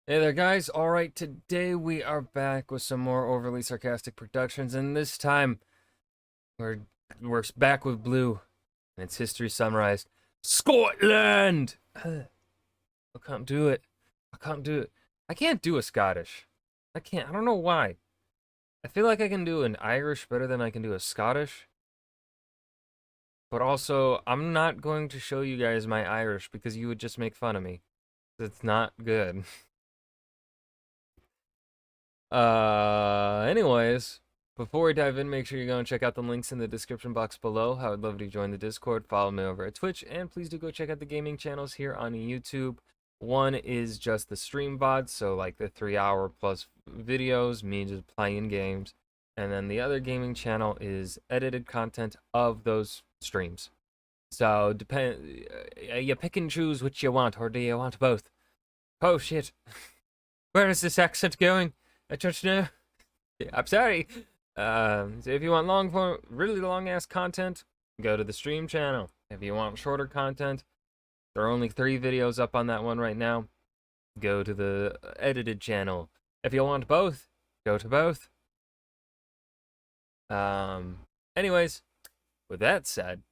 Hey there, guys. All right, today we are back with some more overly sarcastic productions, and this time we're we're back with Blue, and it's history summarized. Scotland. I can't do it. I can't do it. I can't do a Scottish. I can't. I don't know why. I feel like I can do an Irish better than I can do a Scottish, but also I'm not going to show you guys my Irish because you would just make fun of me. It's not good. Anyways, before we dive in, make sure you go and check out the links in the description box below. I would love to join the Discord, follow me over at Twitch, and please do go check out the gaming channels here on YouTube. One is just the stream VODs, so like the 3 hour plus videos, me just playing games. And then the other gaming channel is edited content of those streams. So you pick and choose which you want, or do you want both? Oh shit. Where is this accent going? I don't know. I'm sorry. So if you want long form, really long ass content, go to the stream channel. If you want shorter content, there are only 3 videos up on that one right now. Go to the edited channel. If you want both, go to both. Anyways, with that said,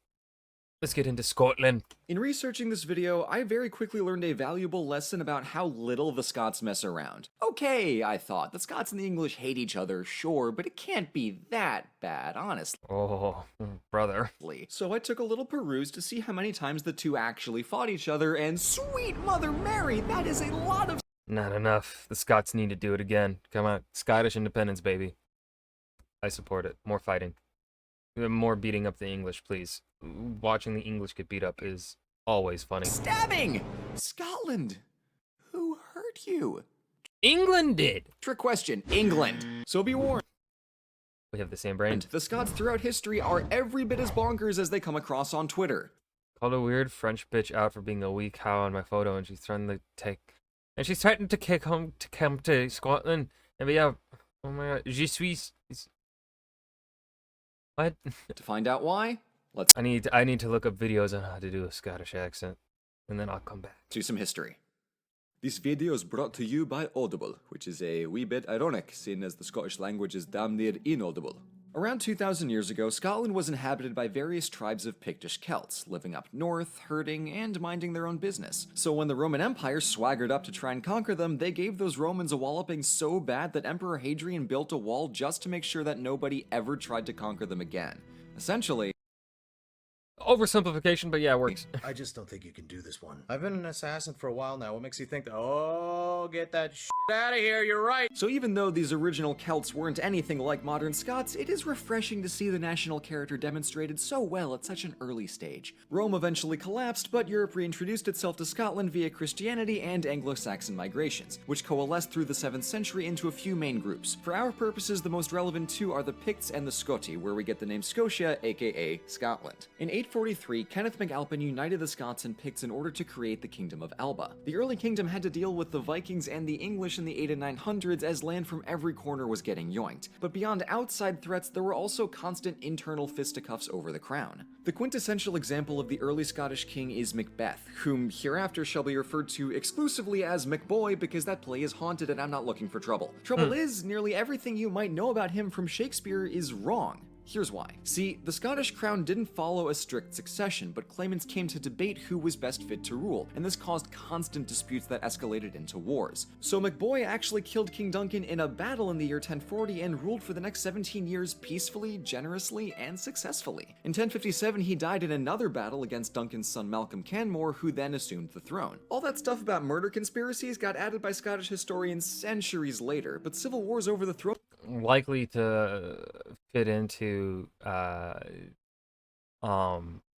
let's get into Scotland. In researching this video, I very quickly learned a valuable lesson about how little the Scots mess around. Okay, I thought, the Scots and the English hate each other, sure, but it can't be that bad, honestly. Oh, brother. So I took a little peruse to see how many times the two actually fought each other, and sweet Mother Mary, that is a lot of— Not enough. The Scots need to do it again. Come on, Scottish independence, baby. I support it. More fighting. More beating up the English, please. Watching the English get beat up is always funny. stabbing! Scotland! Who hurt you? England did! Trick question, England. So be warned. We have the same brain. The Scots throughout history are every bit as bonkers as they come across on Twitter. Called a weird French bitch out for being a weak cow on my photo, and she's threatened to kick home to come to Scotland and be out. Oh my god, je suis. What? To find out why, let's I need to look up videos on how to do a Scottish accent, and then I'll come back. do some history. This video is brought to you by Audible, which is a wee bit ironic, seeing as the Scottish language is damn near inaudible. Around 2,000 years ago, Scotland was inhabited by various tribes of Pictish Celts, living up north, herding, and minding their own business. So when the Roman Empire swaggered up to try and conquer them, they gave those Romans a walloping so bad that Emperor Hadrian built a wall just to make sure that nobody ever tried to conquer them again. Essentially, Oversimplification, but yeah, it works. I just don't think you can do this one. I've been an assassin for a while now. What makes you think, oh, get that shit out of here, you're right. so even though these original Celts weren't anything like modern Scots, it is refreshing to see the national character demonstrated so well at such an early stage. Rome eventually collapsed, but Europe reintroduced itself to Scotland via Christianity and Anglo-Saxon migrations, which coalesced through the 7th century into a few main groups. For our purposes, the most relevant two are the Picts and the Scoti, where we get the name Scotia, aka Scotland. In 843, Kenneth MacAlpin united the Scots and Picts in order to create the Kingdom of Elba. The early kingdom had to deal with the Vikings and the English in the 8 and 900s as land from every corner was getting yoinked. But beyond outside threats, there were also constant internal fisticuffs over the crown. The quintessential example of the early Scottish king is Macbeth, whom hereafter shall be referred to exclusively as MacBoy because that play is haunted and I'm not looking for trouble. Trouble is, nearly everything you might know about him from Shakespeare is wrong. Here's why. See, the Scottish crown didn't follow a strict succession, but claimants came to debate who was best fit to rule, and this caused constant disputes that escalated into wars. So MacBoy actually killed King Duncan in a battle in the year 1040 and ruled for the next 17 years peacefully, generously, and successfully. In 1057, he died in another battle against Duncan's son Malcolm Canmore, who then assumed the throne. All that stuff about murder conspiracies got added by Scottish historians centuries later, but civil wars over the throne Likely to fit into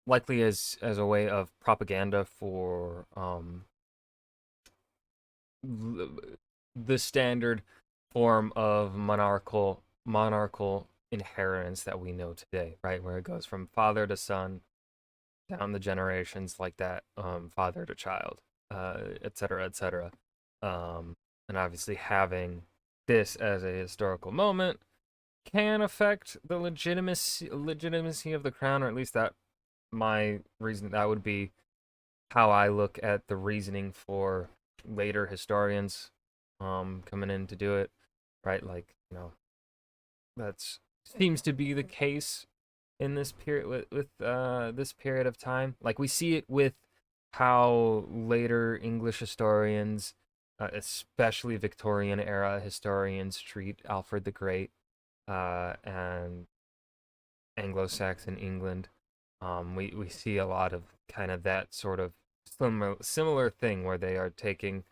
likely as a way of propaganda for the standard form of monarchical inheritance that we know today, right? Where it goes from father to son down the generations like that, father to child, et cetera, et cetera. And obviously having this as a historical moment can affect the legitimacy of the crown, or at least that my reason that would be how I look at the reasoning for later historians coming in to do it, right? Like, that's seems to be the case in this period with this period of time. Like we see it with how later English historians, especially Victorian era historians, treat Alfred the Great and Anglo-Saxon England. We see a lot of kind of that sort of similar thing where they are taking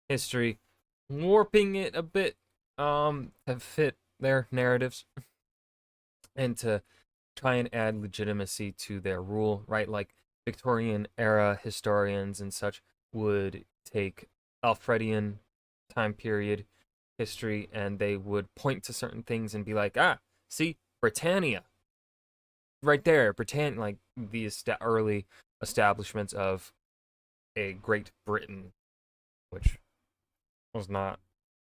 history, warping it a bit to fit their narratives and to try and add legitimacy to their rule, right? Like Victorian era historians and such would take Alfredian time period history and they would point to certain things and be like, ah, see, Britannia, right there, Britannia, like the early establishments of a Great Britain, which was not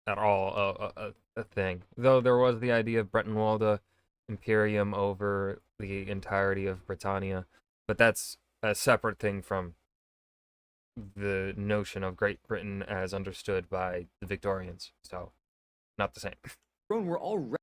at all a thing. Though there was the idea of Bretton-Walda Imperium over the entirety of Britannia, but that's a separate thing from the notion of Great Britain as understood by the Victorians. So, not the same. Throne were already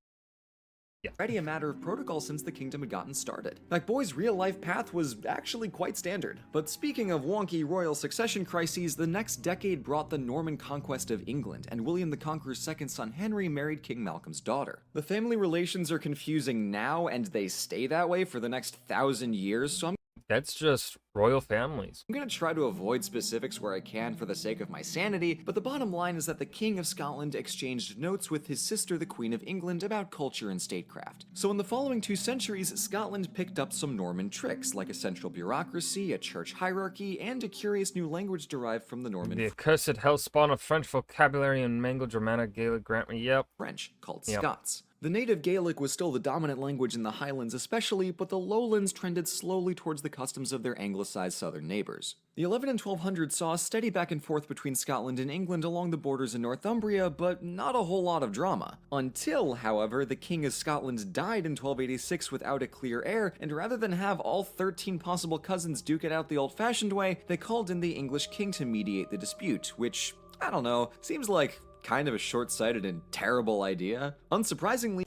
Yeah. a matter of protocol since the kingdom had gotten started. MacBoy's real-life path was actually quite standard. But speaking of wonky royal succession crises, the next decade brought the Norman conquest of England, and William the Conqueror's second son Henry married King Malcolm's daughter. The family relations are confusing now, and they stay that way for the next 1,000 years, so That's just royal families. I'm gonna try to avoid specifics where I can for the sake of my sanity, but the bottom line is that the King of Scotland exchanged notes with his sister, the Queen of England, about culture and statecraft. So in the following 2 centuries, Scotland picked up some Norman tricks, like a central bureaucracy, a church hierarchy, and a curious new language derived from the Norman The accursed hellspawn of French vocabulary and mangled Germanic Gaelic grammar. Yep. French, called Yep. Scots. The native Gaelic was still the dominant language in the Highlands especially, but the lowlands trended slowly towards the customs of their anglicized southern neighbors. The 11 and 1200s saw a steady back and forth between Scotland and England along the borders in Northumbria, but not a whole lot of drama. Until, however, the King of Scotland died in 1286 without a clear heir, and rather than have all 13 possible cousins duke it out the old-fashioned way, they called in the English king to mediate the dispute, which, I don't know, seems like kind of a short-sighted and terrible idea. Unsurprisingly,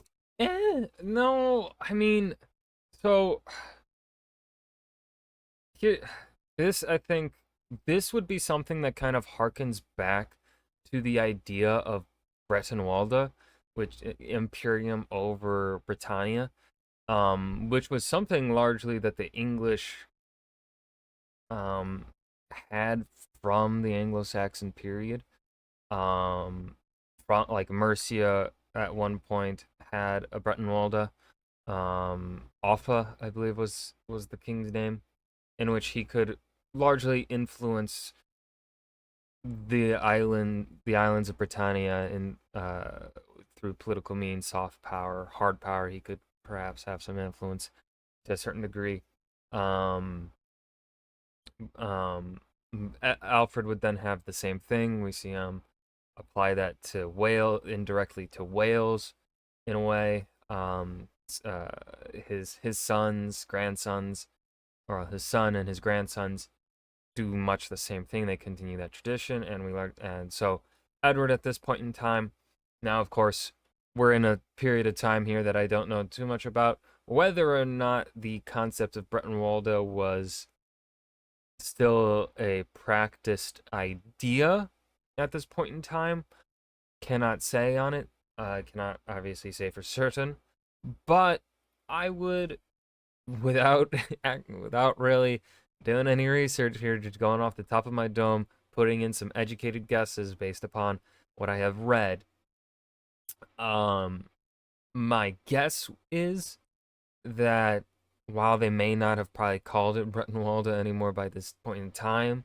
No, I mean, so here, I think this would be something that kind of harkens back to the idea of Bretton-Walda, which Imperium over Britannia, which was something largely that the English um had from the Anglo-Saxon period. From like Mercia at one point had a Bretton-Walda. Offa, I believe, was the king's name, in which he could largely influence the islands of Britannia in through political means, soft power, hard power. He could perhaps have some influence to a certain degree. Um, Alfred would then have the same thing. We see him apply that to Wales, indirectly to Wales, in a way. His sons, grandsons, or his son and his grandsons do much the same thing. They continue that tradition, and we learn. And so Edward, at this point in time, now of course we're in a period of time here that I don't know too much about. Whether or not the concept of Bretton-Walda was still a practiced idea at this point in time, cannot say on it. I cannot obviously say for certain, but I would, without without really doing any research here, just going off the top of my dome, putting in some educated guesses based upon what I have read. My guess is that while they may not have probably called it Bretton-Walda anymore by this point in time,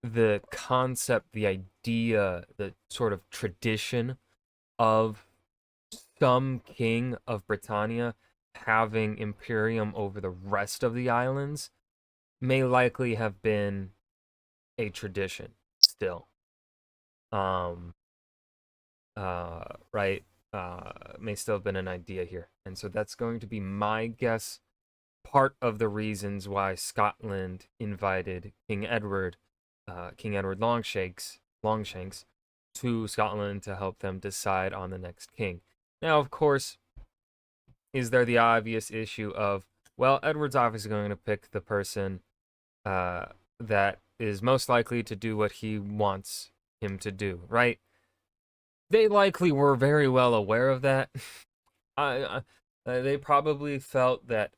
the concept, the idea, the sort of tradition of some king of Britannia having imperium over the rest of the islands may likely have been a tradition still. Right? May still have been an idea here. And so that's going to be my guess. Part of the reasons why Scotland invited King Edward Longshanks to Scotland to help them decide on the next king. Now, of course, is there the obvious issue of, well, Edward's obviously going to pick the person that is most likely to do what he wants him to do, right? They likely were very well aware of that. They probably felt that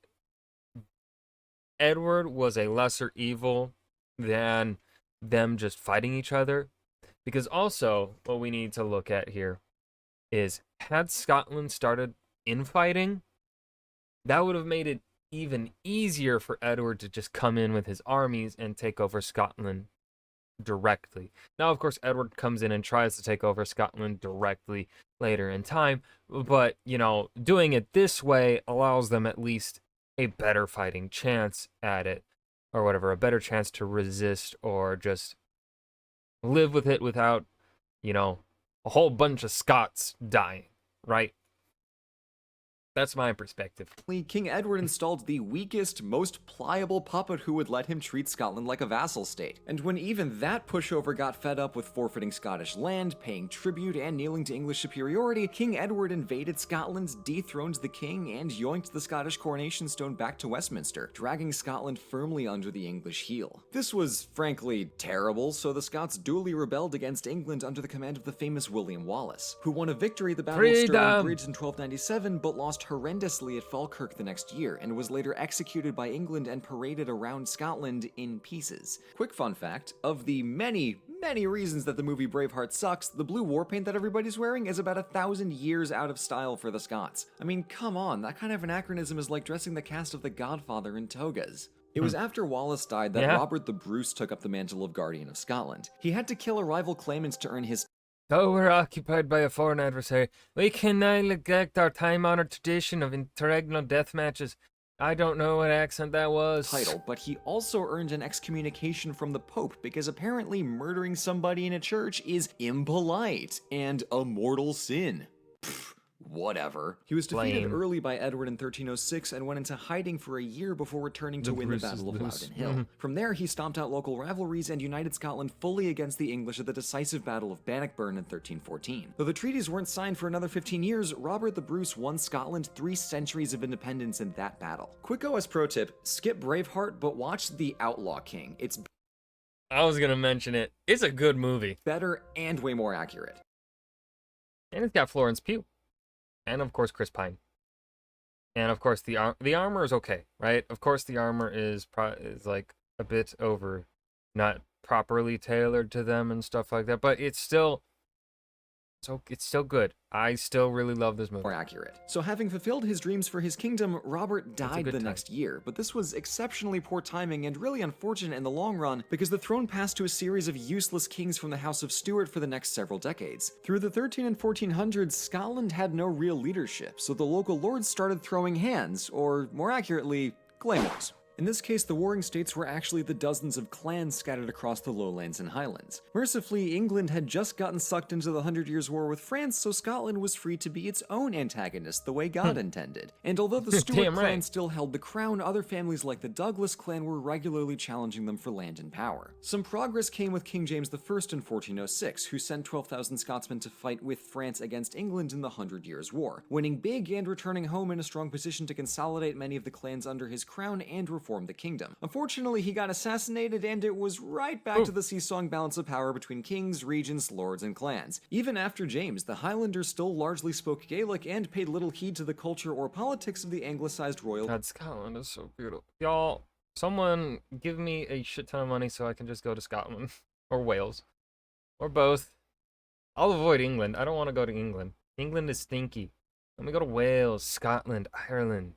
Edward was a lesser evil than them just fighting each other. Because also, what we need to look at here is, had Scotland started infighting, that would have made it even easier for Edward to just come in with his armies and take over Scotland directly. Now, of course, Edward comes in and tries to take over Scotland directly later in time, but, doing it this way allows them at least a better fighting chance at it, or whatever, a better chance to resist or just live with it without, a whole bunch of Scots dying, right? That's my perspective. King Edward installed the weakest, most pliable puppet who would let him treat Scotland like a vassal state. And when even that pushover got fed up with forfeiting Scottish land, paying tribute, and kneeling to English superiority, King Edward invaded Scotland, dethroned the king, and yoinked the Scottish coronation stone back to Westminster, dragging Scotland firmly under the English heel. This was, frankly, terrible, so the Scots duly rebelled against England under the command of the famous William Wallace, who won a victory at the Battle of Stirling Bridge in 1297, but lost horrendously at Falkirk the next year, and was later executed by England and paraded around Scotland in pieces. Quick fun fact, of the many reasons that the movie Braveheart sucks, the blue war paint that everybody's wearing is about 1,000 years out of style for the Scots. I mean, come on, that kind of anachronism is like dressing the cast of The Godfather in togas. It was after Wallace died that Robert the Bruce took up the mantle of Guardian of Scotland. He had to kill a rival claimant to earn his Though we're occupied by a foreign adversary, we cannot neglect our time-honored tradition of interregnal death matches. I don't know what accent that was. title, but he also earned an excommunication from the Pope because apparently murdering somebody in a church is impolite and a mortal sin. Whatever. He was defeated early by Edward in 1306 and went into hiding for a year before returning to win the Battle of Loudon Hill. From there, he stomped out local rivalries and united Scotland fully against the English at the decisive Battle of Bannockburn in 1314. Though the treaties weren't signed for another 15 years, Robert the Bruce won Scotland 3 centuries of independence in that battle. Quick OS pro tip, skip Braveheart, but watch The Outlaw King. It's I was gonna mention it. It's a good movie. better and way more accurate. And it's got Florence Pugh. And of course Chris Pine. And of course the armor is okay, right? Of course the armor is like a bit over, not properly tailored to them and stuff like that, but it's still good. I still really love this movie. More accurate. So having fulfilled his dreams for his kingdom, Robert died the next year, but this was exceptionally poor timing and really unfortunate in the long run because the throne passed to a series of useless kings from the House of Stuart for the next several decades. Through the 13 and 1400s, Scotland had no real leadership, so the local lords started throwing hands, or more accurately, claymores. In this case, the warring states were actually the dozens of clans scattered across the lowlands and highlands. Mercifully, England had just gotten sucked into the 100 Years' War with France, so Scotland was free to be its own antagonist the way God intended. And although the Stuart clan still held the crown, other families like the Douglas clan were regularly challenging them for land and power. Some progress came with King James I in 1406, who sent 12,000 Scotsmen to fight with France against England in the 100 Years' War, winning big and returning home in a strong position to consolidate many of the clans under his crown and reform the kingdom. Unfortunately, he got assassinated and it was right back to the seesawing balance of power between kings, regents, lords, and clans. Even after James, the Highlanders still largely spoke Gaelic and paid little heed to the culture or politics of the anglicized royal. God, Scotland is so beautiful. Y'all, someone give me a shit ton of money so I can just go to Scotland. Or Wales. Or both. I'll avoid England. I don't want to go to England. England is stinky. Let me go to Wales, Scotland, Ireland.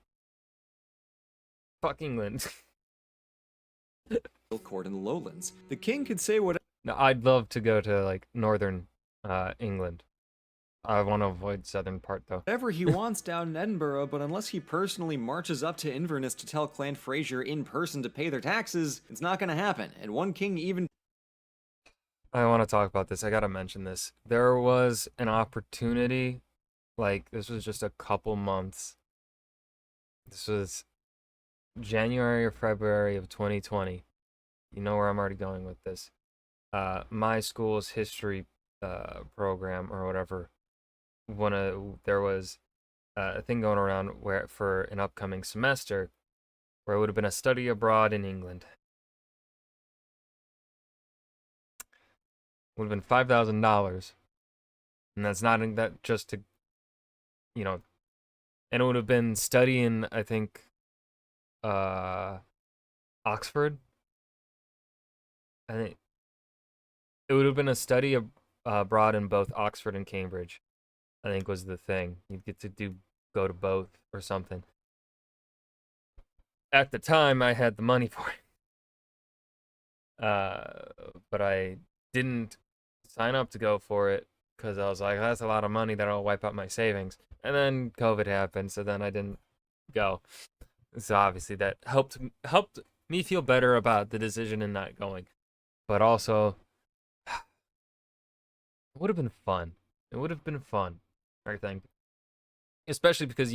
Fuck England. Court in the lowlands. The king could say whatever. No, I'd love to go to like northern England. I want to avoid southern part though. Whatever he wants down in Edinburgh, but unless he personally marches up to Inverness to tell Clan Fraser in person to pay their taxes, it's not gonna happen. And one king even. I want to talk about this. I gotta mention this. There was an opportunity, like this was just a couple months. This was January or February of 2020. You know where I'm already going with this. My school's history program or whatever, there was a thing going around where for an upcoming semester where it would have been a study abroad in England. Would have been $5,000, and that's not that just to, you know, and it would have been studying, I think, Oxford. I think it would have been a study abroad in both Oxford and Cambridge. I think was the thing. You'd get to go to both or something. At the time, I had the money for it, but I didn't sign up to go for it because I was like, that's a lot of money that'll wipe out my savings. And then COVID happened, so then I didn't go. So obviously that helped me feel better about the decision in not going. But also, it would have been fun. It would have been fun, I think. Especially because,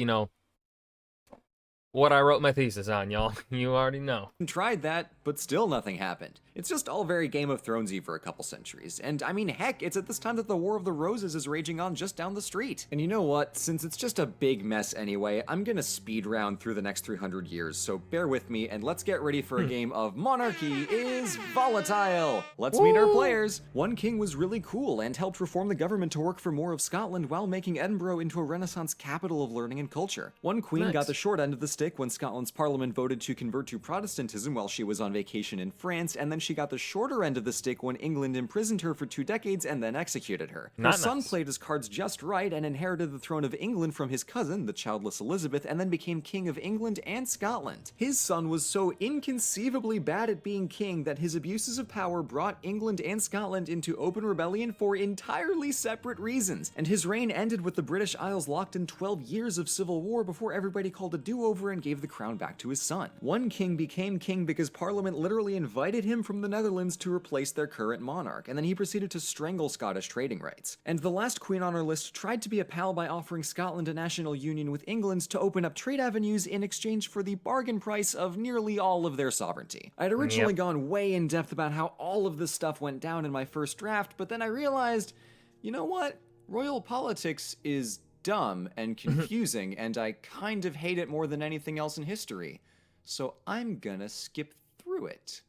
what I wrote my thesis on, y'all. You already know. Tried that, but still nothing happened. It's just all very Game of Thronesy for a couple centuries. And I mean, heck, it's at this time that the War of the Roses is raging on just down the street. And you know what? Since it's just a big mess anyway, I'm gonna speed round through the next 300 years, so bear with me and let's get ready for a game of Monarchy is Volatile! Let's meet our players! One king was really cool and helped reform the government to work for more of Scotland while making Edinburgh into a Renaissance capital of learning and culture. One queen got Nice. the short end of the stick when Scotland's parliament voted to convert to Protestantism while she was on vacation in France, and then she got the shorter end of the stick when England imprisoned her for 2 decades and then executed her. Her Not son nice. played his cards just right and inherited the throne of England from his cousin, the childless Elizabeth, and then became King of England and Scotland. His son was so inconceivably bad at being king that his abuses of power brought England and Scotland into open rebellion for entirely separate reasons, and his reign ended with the British Isles locked in 12 years of civil war before everybody called a do-over and gave the crown back to his son. One king became king because Parliament literally invited him from the Netherlands to replace their current monarch, and then he proceeded to strangle Scottish trading rights. And the last queen on our list tried to be a pal by offering Scotland a national union with England to open up trade avenues in exchange for the bargain price of nearly all of their sovereignty. I'd originally gone way in depth about how all of this stuff went down in my first draft, but then I realized, you know what? Royal politics is dumb and confusing, and I kind of hate it more than anything else in history. So I'm gonna skip through it.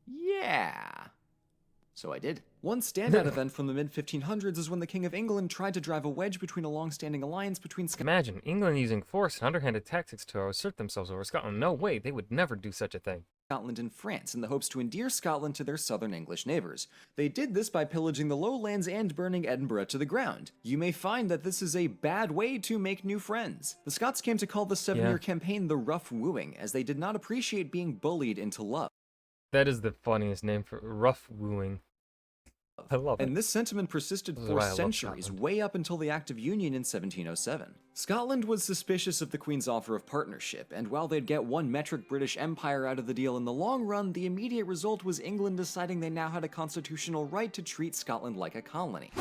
Yeah. So I did. One standout event from the mid-1500s is when the King of England tried to drive a wedge between a long-standing alliance between Imagine England using force and underhanded tactics to assert themselves over Scotland. No way, they would never do such a thing. Scotland and France in the hopes to endear Scotland to their southern English neighbors. They did this by pillaging the lowlands and burning Edinburgh to the ground. You may find that this is a bad way to make new friends. The Scots came to call the 7-year campaign the Rough Wooing, as they did not appreciate being bullied into love. That is the funniest name for rough wooing. I love it. And this sentiment persisted This is for why I love centuries, Scotland. way up until the Act of Union in 1707. Scotland was suspicious of the Queen's offer of partnership, and while they'd get one metric British Empire out of the deal in the long run, the immediate result was England deciding they now had a constitutional right to treat Scotland like a colony.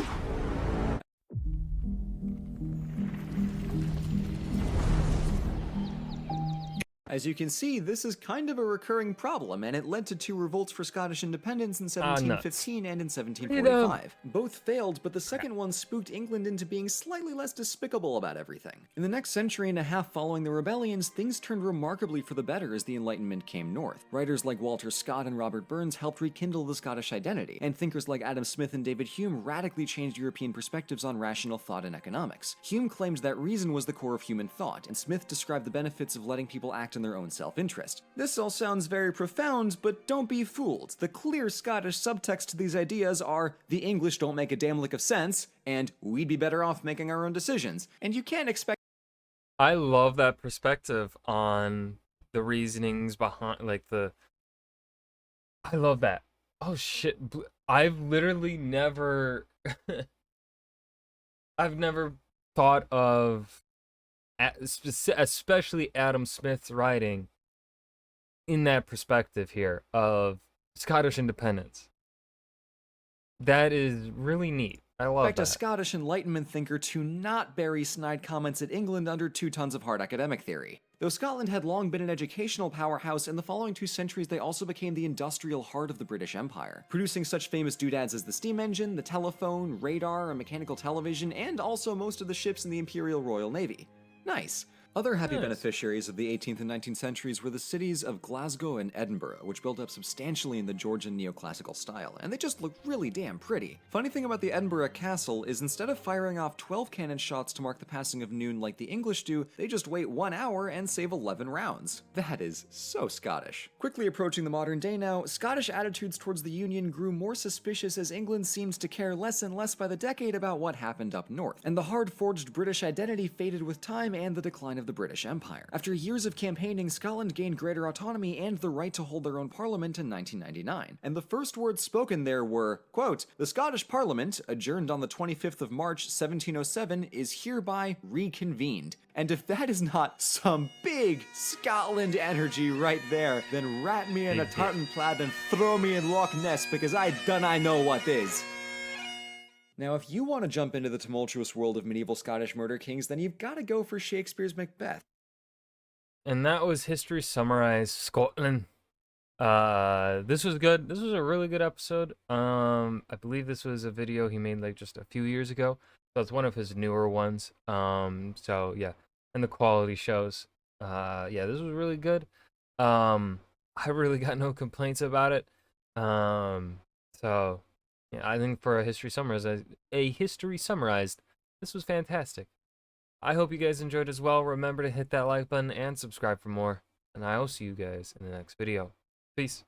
As you can see, this is kind of a recurring problem, and it led to 2 revolts for Scottish independence in 1715 and in 1745. Both failed, but the second one spooked England into being slightly less despicable about everything. In the next century and a half following the rebellions, things turned remarkably for the better as the Enlightenment came north. Writers like Walter Scott and Robert Burns helped rekindle the Scottish identity, and thinkers like Adam Smith and David Hume radically changed European perspectives on rational thought and economics. Hume claimed that reason was the core of human thought, and Smith described the benefits of letting people act in their own self-interest. This all sounds very profound, but don't be fooled. The clear Scottish subtext to these ideas are, the English don't make a damn lick of sense, and we'd be better off making our own decisions. And you can't expect I love that perspective on the reasonings behind, I love that. Oh shit, I've literally never, I've never thought of, especially Adam Smith's writing in that perspective here of Scottish independence. That is really neat. I love Expect a that. Scottish Enlightenment thinker to not bury snide comments at England under 2 tons of hard academic theory. Though Scotland had long been an educational powerhouse, in the following 2 centuries they also became the industrial heart of the British Empire, producing such famous doodads as the steam engine, the telephone, radar, and mechanical television, and also most of the ships in the Imperial Royal Navy. Nice. Other happy Nice. beneficiaries of the 18th and 19th centuries were the cities of Glasgow and Edinburgh, which built up substantially in the Georgian neoclassical style, and they just look really damn pretty. Funny thing about the Edinburgh castle is instead of firing off 12 cannon shots to mark the passing of noon like the English do, they just wait 1 hour and save 11 rounds. That is so Scottish. Quickly approaching the modern day now, Scottish attitudes towards the Union grew more suspicious as England seems to care less and less by the decade about what happened up north, and the hard-forged British identity faded with time and the decline of the British Empire. After years of campaigning, Scotland gained greater autonomy and the right to hold their own parliament in 1999. And the first words spoken there were, quote, "The Scottish Parliament, adjourned on the 25th of March, 1707, is hereby reconvened." And if that is not some big Scotland energy right there, then wrap me in a tartan plaid and throw me in Loch Ness because I know what is. Now, if you want to jump into the tumultuous world of medieval Scottish murder kings, then you've got to go for Shakespeare's Macbeth. And that was History Summarized Scotland. This was good. This was a really good episode. I believe this was a video he made like just a few years ago. So it's one of his newer ones. So yeah, and the quality shows. Yeah, this was really good. I really got no complaints about it. So yeah, I think for a history summarized, this was fantastic. I hope you guys enjoyed as well. Remember to hit that like button and subscribe for more. And I will see you guys in the next video. Peace.